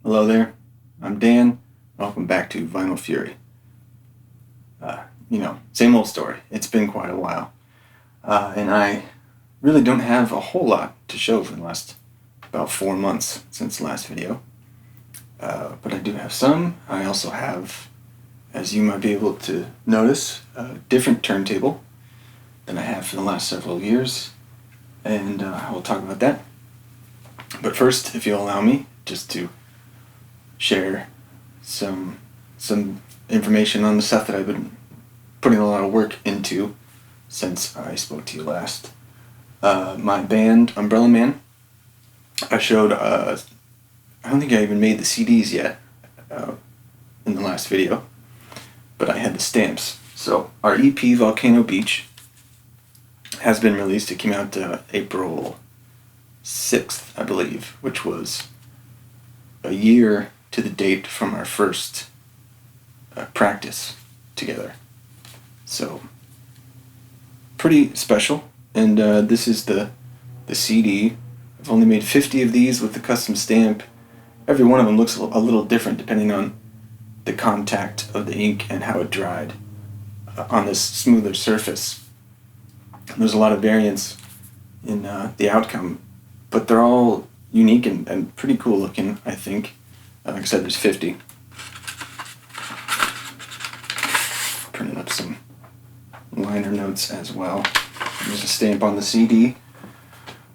Hello there, I'm Dan. Welcome back to Vinyl Fury. Same old story. It's been quite a while. And I really don't have a whole lot to show for the last about 4 months since the last video. But I do have some. I also have, as you might be able to notice, a different turntable than I have for the last several years. And I will talk about that. But first, if you'll allow me, just to share some information on the stuff that I've been putting a lot of work into since I spoke to you last. My band, Umbrella Man, I showed, I don't think I even made the CDs yet in the last video, but I had the stamps. So our EP, Volcano Beach, has been released. It came out April 6th, I believe, which was a year to the date from our first practice together. So, pretty special. And this is the CD. I've only made 50 of these with the custom stamp. Every one of them looks a little different depending on the contact of the ink and how it dried on this smoother surface. There's a lot of variance in the outcome, but they're all unique and pretty cool looking, I think. Like I said, there's 50. Printed up some liner notes as well. There's a stamp on the CD.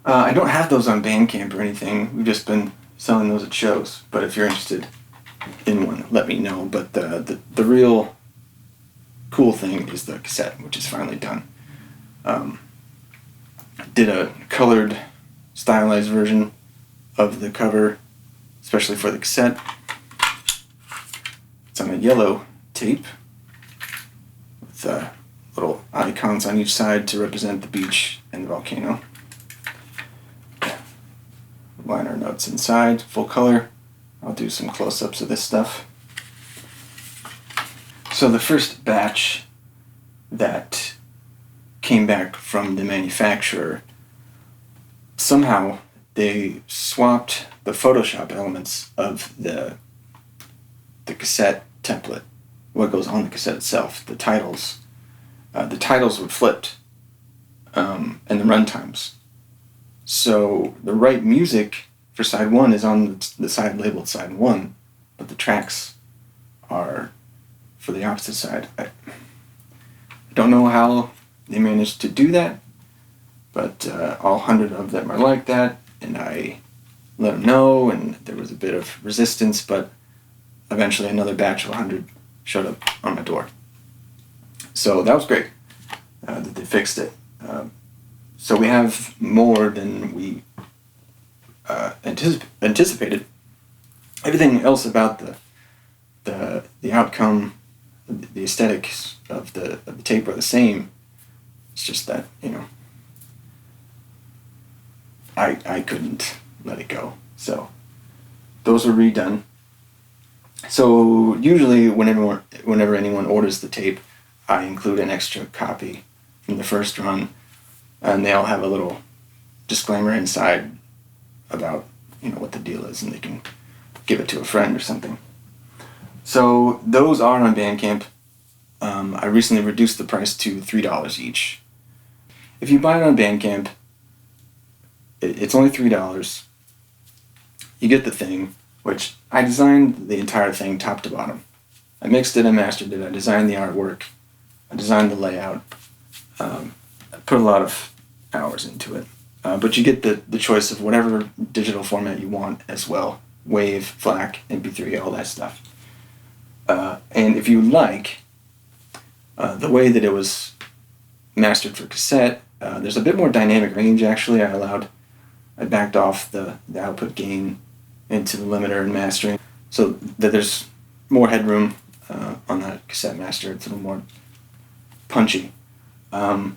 I don't have those on Bandcamp or anything. We've just been selling those at shows. But if you're interested in one, let me know. But the real cool thing is the cassette, which is finally done. Did a colored, stylized version of the cover, especially for the cassette. It's on a yellow tape with little icons on each side to represent the beach and the volcano. Liner notes inside, full color. I'll do some close-ups of this stuff. So the first batch that came back from the manufacturer, somehow they swapped the Photoshop elements of the cassette template, what goes on the cassette itself, the titles. The titles were flipped, and the runtimes. So the right music for side 1 is on the side labeled side 1, but the tracks are for the opposite side. I don't know how they managed to do that, but all 100 of them are like that, and I let them know, and there was a bit of resistance, but eventually another batch of 100 showed up on my door. So that was great that they fixed it. So we have more than we anticipated. Everything else about the outcome, the aesthetics of the tape are the same. It's just that, I couldn't let it go. So those were redone. So usually whenever anyone orders the tape, I include an extra copy from the first run, and they all have a little disclaimer inside about what the deal is, and they can give it to a friend or something. So those are on Bandcamp. I recently reduced the price to $3 each. If you buy it on Bandcamp, it's only $3. You get the thing, which I designed the entire thing top to bottom. I mixed it, I mastered it, I designed the artwork, I designed the layout. I put a lot of hours into it. But you get the choice of whatever digital format you want as well. WAV, FLAC, MP3, all that stuff. And if you like, the way that it was mastered for cassette, there's a bit more dynamic range actually. I backed off the output gain into the limiter and mastering so that there's more headroom on that cassette master. It's a little more punchy. And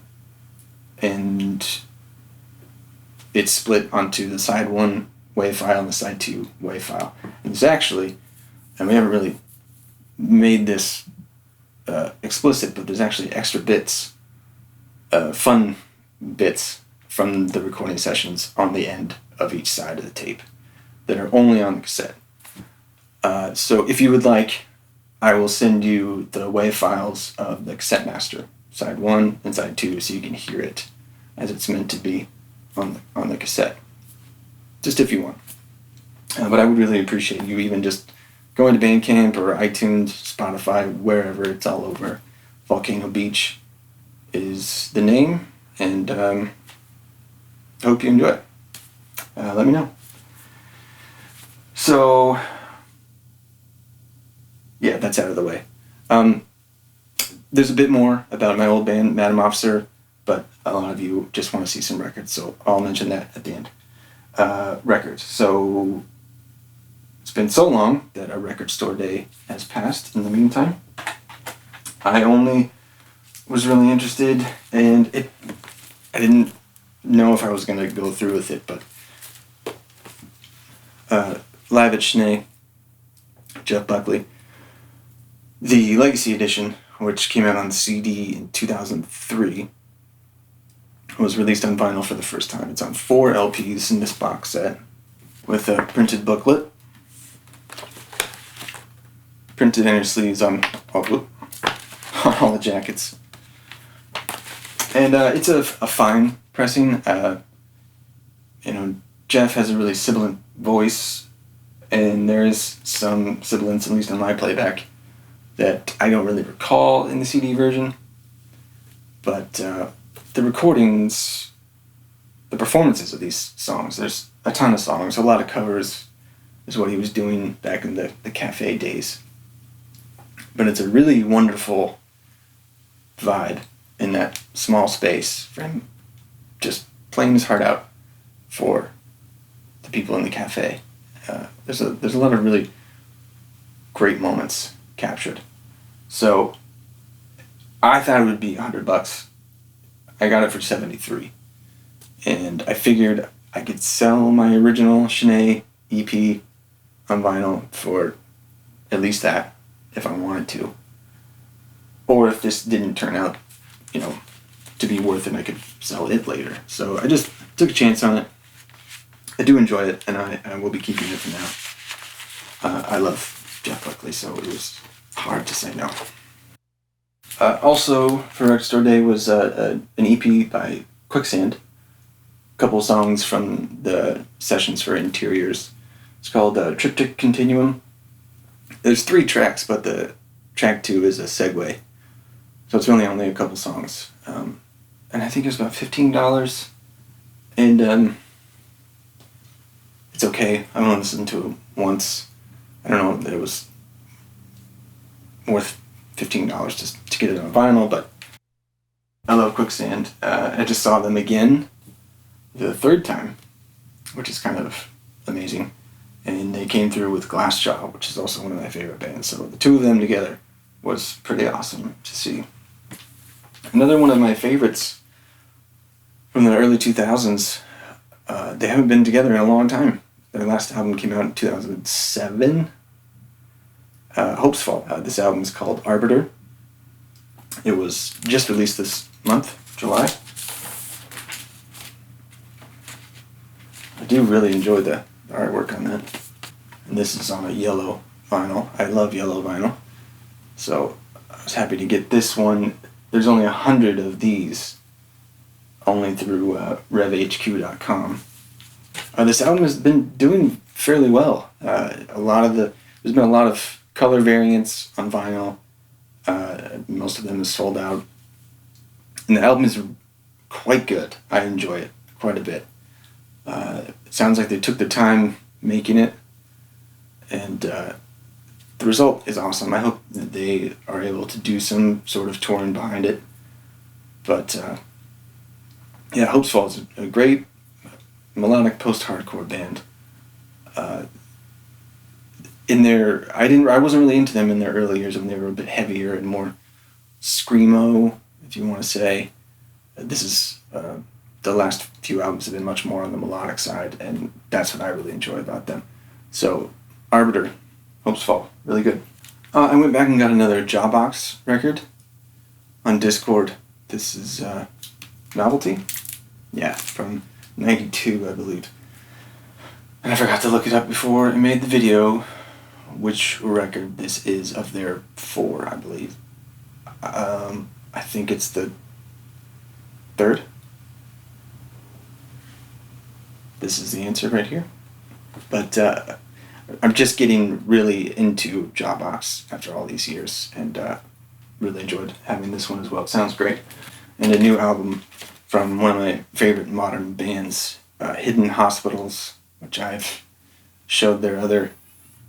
it's split onto the side 1 WAV file and the side 2 WAV file. And there's actually, and we haven't really made this explicit, but there's actually extra bits, fun bits from the recording sessions on the end of each side of the tape that are only on the cassette. So if you would like, I will send you the WAV files of the cassette master, side 1 and side 2, so you can hear it as it's meant to be on the cassette, just if you want. But I would really appreciate you even just going to Bandcamp or iTunes, Spotify, wherever. It's all over. Volcano Beach is the name, and I hope you enjoy it. Let me know. So, yeah, that's out of the way. There's a bit more about my old band, Madam Officer, but a lot of you just want to see some records, so I'll mention that at the end. Records. So, it's been so long that a record store day has passed in the meantime. I only was really interested, and I didn't know if I was going to go through with it, but Live at Schnee, Jeff Buckley, the Legacy Edition, which came out on CD in 2003, was released on vinyl for the first time. It's on 4 LPs in this box set with a printed booklet, printed inner sleeves on all the jackets. And it's a fine pressing. Jeff has a really sibilant voice, and there's some sibilance, at least in my playback, that I don't really recall in the CD version. But the recordings, the performances of these songs, there's a ton of songs, a lot of covers is what he was doing back in the cafe days. But it's a really wonderful vibe in that small space for him just playing his heart out for the people in the cafe. There's a lot of really great moments captured. So I thought it would be $100. I got it for $73, and I figured I could sell my original Schnee EP on vinyl for at least that if I wanted to, or if this didn't turn out, to be worth it, I could sell it later. So I just took a chance on it. I do enjoy it, and I will be keeping it for now. I love Jeff Buckley, so it was hard to say no. Also, for Record Store Day was an EP by Quicksand, a couple songs from the sessions for Interiors. It's called Triptych Continuum. There's 3 tracks, but the track 2 is a segue, so it's really only a couple songs. And I think it was about $15, and it's okay. I've only listened to it once. I don't know that it was worth $15 just to get it on vinyl, but I love Quicksand. I just saw them again the 3rd time, which is kind of amazing. And they came through with Glassjaw, which is also one of my favorite bands. So the 2 of them together was pretty awesome to see. Another one of my favorites from the early 2000s, they haven't been together in a long time. Their last album came out in 2007. Hope's Fall. This album is called Arbiter. It was just released this month, July. I do really enjoy the artwork on that. And this is on a yellow vinyl. I love yellow vinyl. So I was happy to get this one. There's only 100 of these, only through revhq.com. This album has been doing fairly well. There's been a lot of color variants on vinyl. Most of them is sold out. And the album is quite good. I enjoy it quite a bit. It sounds like they took the time making it, and the result is awesome. I hope that they are able to do some sort of touring behind it. But Hope's Fall is a great melodic post-hardcore band. I wasn't really into them in their early years when they were a bit heavier and more screamo, if you want to say. This is the last few albums have been much more on the melodic side, and that's what I really enjoy about them. So, Arbiter, Hope's Fall, really good. I went back and got another Jawbox record on Discord. This is Novelty? Yeah, from 92, I believe. And I forgot to look it up before I made the video. which record this is of their 4, I believe. I think it's the 3rd. This is the answer right here. But I'm just getting really into Jawbox after all these years, and really enjoyed having this one as well. It sounds great. And a new album from one of my favorite modern bands, Hidden Hospitals, which I've showed their other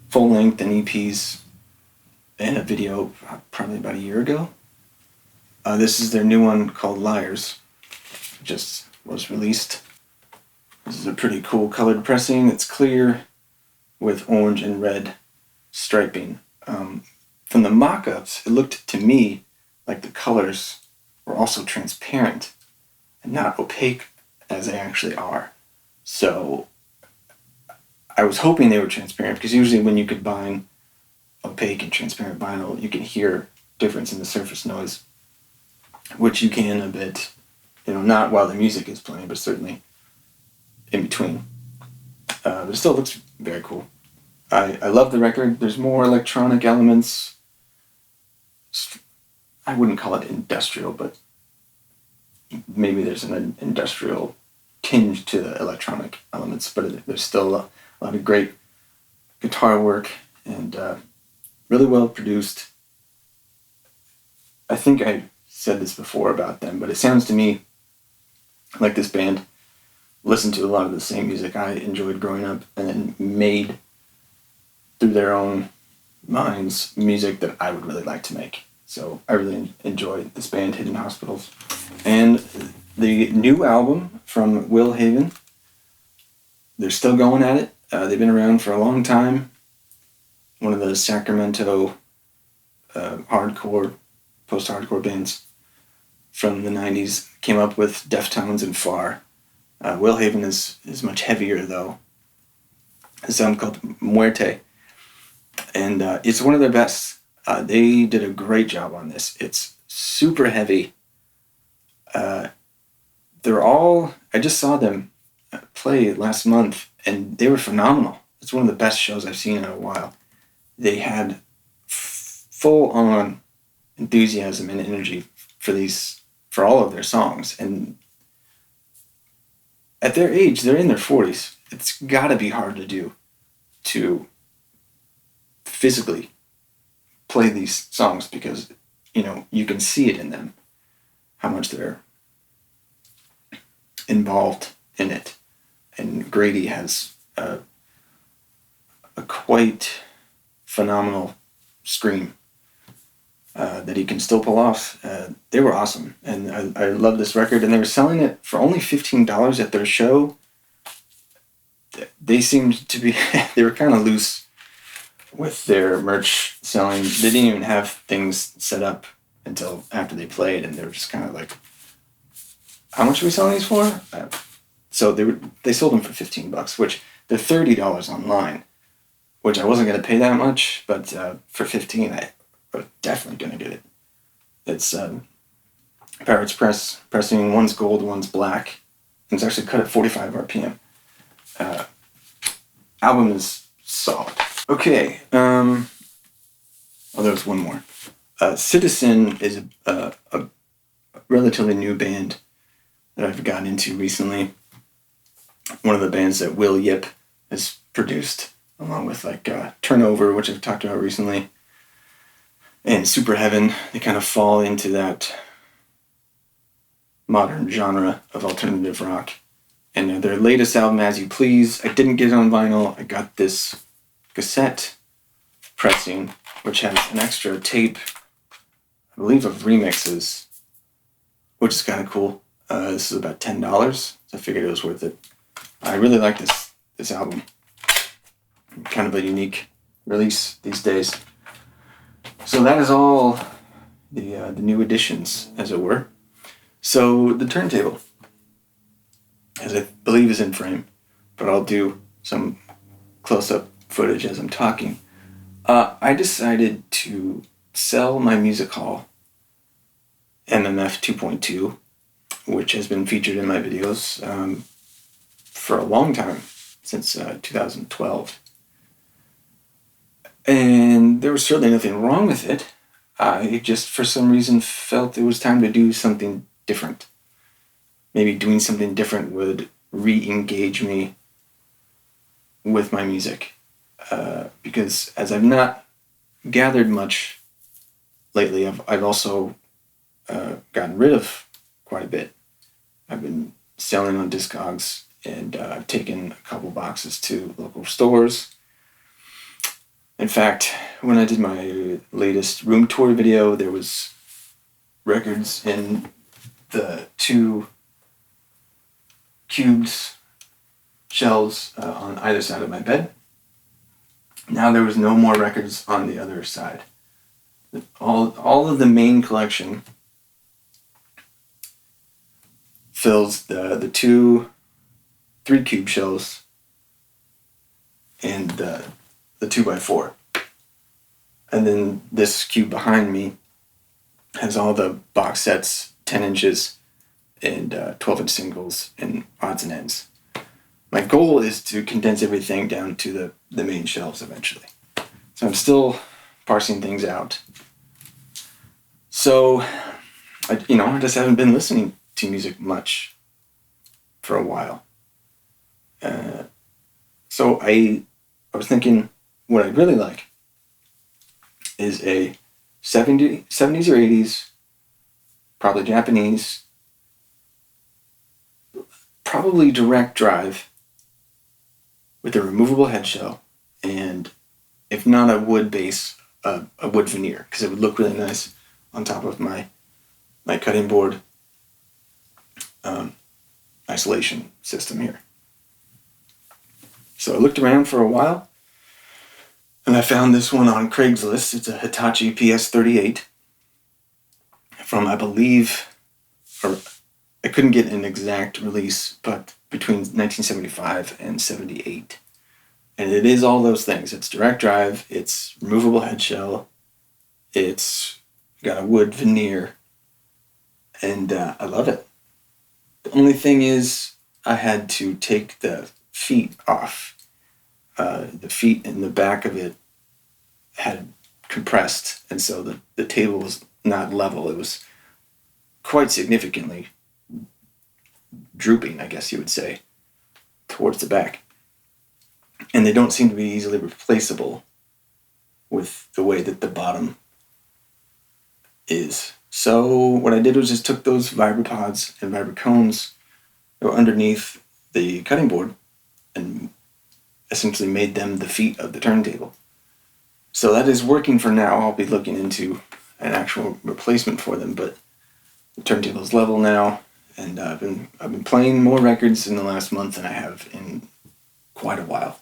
full-length and EPs in a video probably about a year ago. This is their new one called Liars. It just was released. This is a pretty cool colored pressing. It's clear with orange and red striping. From the mock-ups, it looked to me like the colors were also transparent and not opaque as they actually are. So I was hoping they were transparent, because usually when you combine opaque and transparent vinyl, you can hear difference in the surface noise, which you can a bit, not while the music is playing, but certainly in between. But it still looks very cool. I love the record. There's more electronic elements. I wouldn't call it industrial, but maybe there's an industrial tinge to the electronic elements, but there's still a lot of great guitar work, and really well produced. I think I said this before about them, but it sounds to me like this band listened to a lot of the same music I enjoyed growing up, and then made, through their own minds, music that I would really like to make. So I really enjoy this band, Hidden Hospitals. And the new album from Will Haven, they're still going at it. They've been around for a long time. One of the Sacramento hardcore, post-hardcore bands from the 90s, came up with Deftones and Far. Will Haven is much heavier, though. It's a song called Muerte, and it's one of their best. They did a great job on this. It's super heavy. I just saw them play last month, and they were phenomenal. It's one of the best shows I've seen in a while. They had full-on enthusiasm and energy for all of their songs, and at their age, they're in their 40s. It's got to be hard to do, to physically play these songs, because you can see it in them how much they're involved in it. And Grady has a quite phenomenal scream that he can still pull off. They were awesome, and I love this record. And they were selling it for only $15 at their show. They seemed to be they were kind of loose with their merch selling. They didn't even have things set up until after they played, and they were just kind of like, how much are we selling these for? So they sold them for $15, which they're $30 online, which I wasn't going to pay that much, but for $15, I was definitely going to get it. It's Pirates pressing. One's gold, one's black. And it's actually cut at 45 RPM. Album is solid. Okay, there was one more. Citizen is a relatively new band that I've gotten into recently. One of the bands that Will Yip has produced, along with Turnover, which I've talked about recently, and Super Heaven. They kind of fall into that modern genre of alternative rock. And their latest album, As You Please, I didn't get it on vinyl. I got this cassette pressing, which has an extra tape, I believe, of remixes, which is kind of cool. This is about $10, so I figured it was worth it. I really like this album. Kind of a unique release these days. So that is all the new additions, as it were. So the turntable, as I believe is in frame, but I'll do some close-up footage as I'm talking. I decided to sell my music hall MMF 2.2, which has been featured in my videos for a long time, since 2012. And there was certainly nothing wrong with it. I just, for some reason, felt it was time to do something different. Maybe doing something different would re-engage me with my music. Because as I've not gathered much lately, I've also gotten rid of quite a bit. I've been selling on Discogs, and I've taken a couple boxes to local stores. In fact, when I did my latest room tour video, there was records in the 2 cubes shelves on either side of my bed. Now there was no more records on the other side. All of the main collection fills the 2 3 cube shelves and the 2x4. And then this cube behind me has all the box sets, 10 inches, and 12-inch singles, and odds and ends. My goal is to condense everything down to the main shelves eventually. So I'm still parsing things out. So, I just haven't been listening to music much for a while. So I was thinking what I'd really like is a 70s or 80s, probably Japanese, probably direct drive with a removable head shell, and if not a wood base, a wood veneer, because it would look really nice on top of my cutting board isolation system here. So I looked around for a while, and I found this one on Craigslist. It's a Hitachi PS38 from, I believe, or I couldn't get an exact release, but between 1975 and 78. And it is all those things. It's direct drive, it's removable head shell, it's got a wood veneer, and I love it. The only thing is I had to take the feet off. The feet in the back of it had compressed, and so the table was not level. It was quite significantly drooping, I guess you would say, towards the back. And they don't seem to be easily replaceable with the way that the bottom is. So what I did was just took those vibropods and vibrocones that were underneath the cutting board and essentially made them the feet of the turntable. So that is working for now. I'll be looking into an actual replacement for them, but the turntable's level now, and I've been playing more records in the last month than I have in quite a while.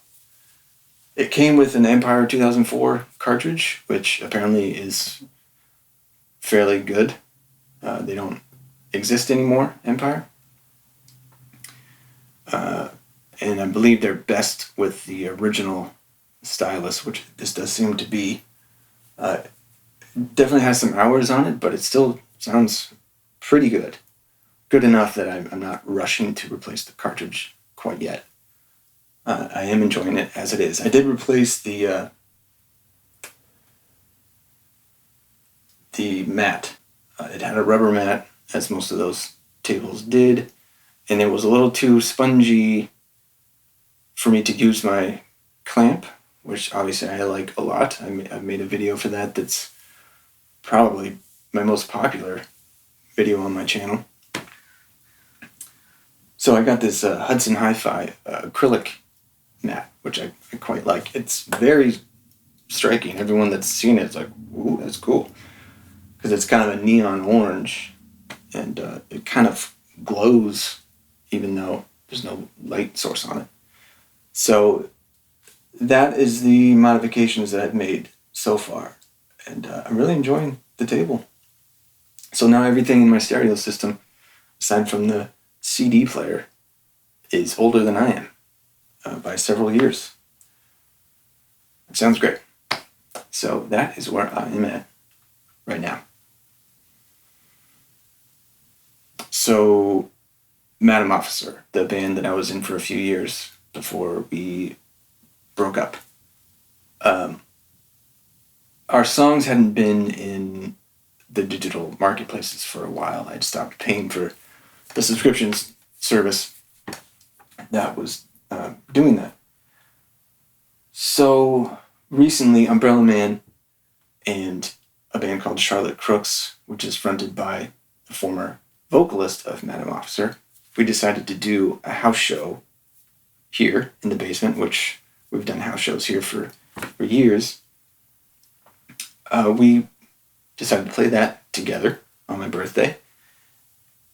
It came with an Empire 2004 cartridge, which apparently is fairly good. They don't exist anymore, Empire. And I believe they're best with the original stylus, which this does seem to be. Definitely has some hours on it, but it still sounds pretty good. Good enough that I'm not rushing to replace the cartridge quite yet. I am enjoying it as it is. I did replace the mat. It had a rubber mat, as most of those tables did, and it was a little too spongy for me to use my clamp, which obviously I like a lot. I've made a video for that that's probably my most popular video on my channel. So I got this Hudson Hi-Fi acrylic mat, which I quite like. It's very striking. Everyone that's seen it is like, ooh, that's cool. Because it's kind of a neon orange, and it kind of glows even though there's no light source on it. So that is the modifications that I've made so far, and I'm really enjoying the table. So now everything in my stereo system, aside from the CD player, is older than I am by several years. It sounds great. So that is where I am at right now. So, Madam Officer, the band that I was in for a few years before we broke up. our songs hadn't been in the digital marketplaces for a while. I'd stopped paying for the subscriptions service that was doing that. So recently, Umbrella Man and a band called Charlotte Crooks, which is fronted by the former vocalist of Madam Officer, we decided to do a house show here in the basement, which we've done house shows here for years. We decided to play that together on my birthday,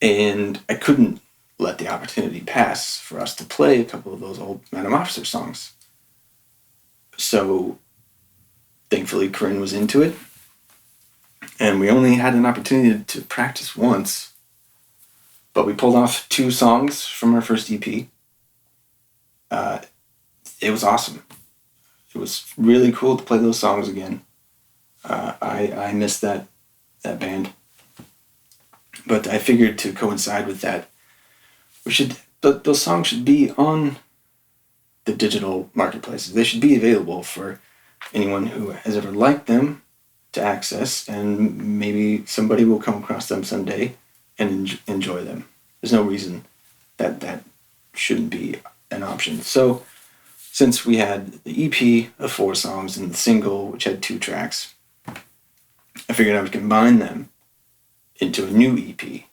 and I couldn't let the opportunity pass for us to play a couple of those old Madam Officer songs. So thankfully Corinne was into it, and we only had an opportunity to practice once, but we pulled off 2 songs from our first EP. It was awesome. It was really cool to play those songs again. I missed that band, but I figured to coincide with that, those songs should be on the digital marketplaces. They should be available for anyone who has ever liked them to access, and maybe somebody will come across them someday and enjoy them. There's no reason that shouldn't be an option. So since we had the EP of 4 songs and the single, which had 2 tracks, I figured I would combine them into a new EP.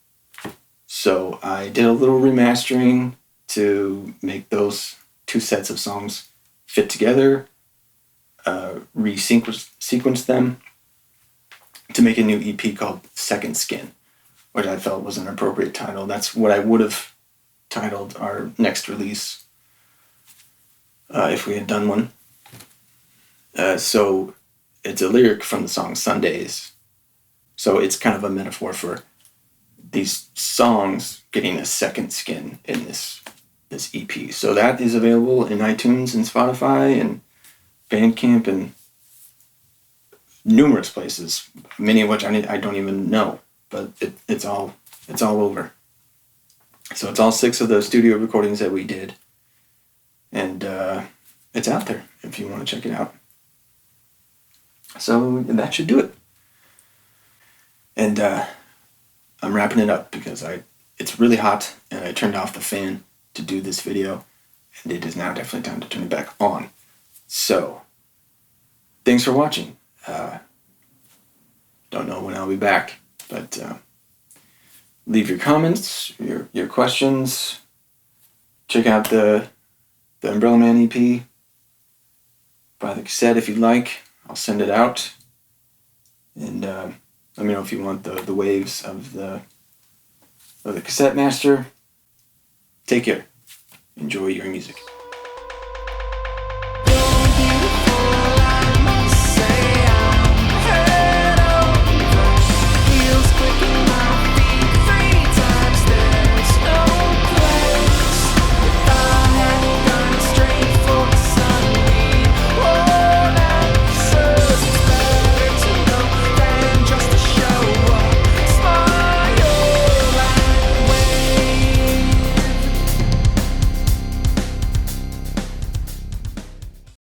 So I did a little remastering to make those 2 sets of songs fit together, sequenced them to make a new EP called Second Skin, which I felt was an appropriate title. That's what I would have titled our next release if we had done one. So it's a lyric from the song Sundays. So it's kind of a metaphor for these songs getting a second skin in this EP. So that is available in iTunes and Spotify and Bandcamp and numerous places, many of which I don't even know, but it's all over. So it's all 6 of those studio recordings that we did, and it's out there if you want to check it out. So that should do it. And I'm wrapping it up because it's really hot, and I turned off the fan to do this video, and it is now definitely time to turn it back on. So thanks for watching. Don't know when I'll be back, but leave your comments, your questions. Check out the Umbrella Man EP. Buy the cassette if you'd like. I'll send it out. And let me know if you want the waves of the cassette master. Take care. Enjoy your music.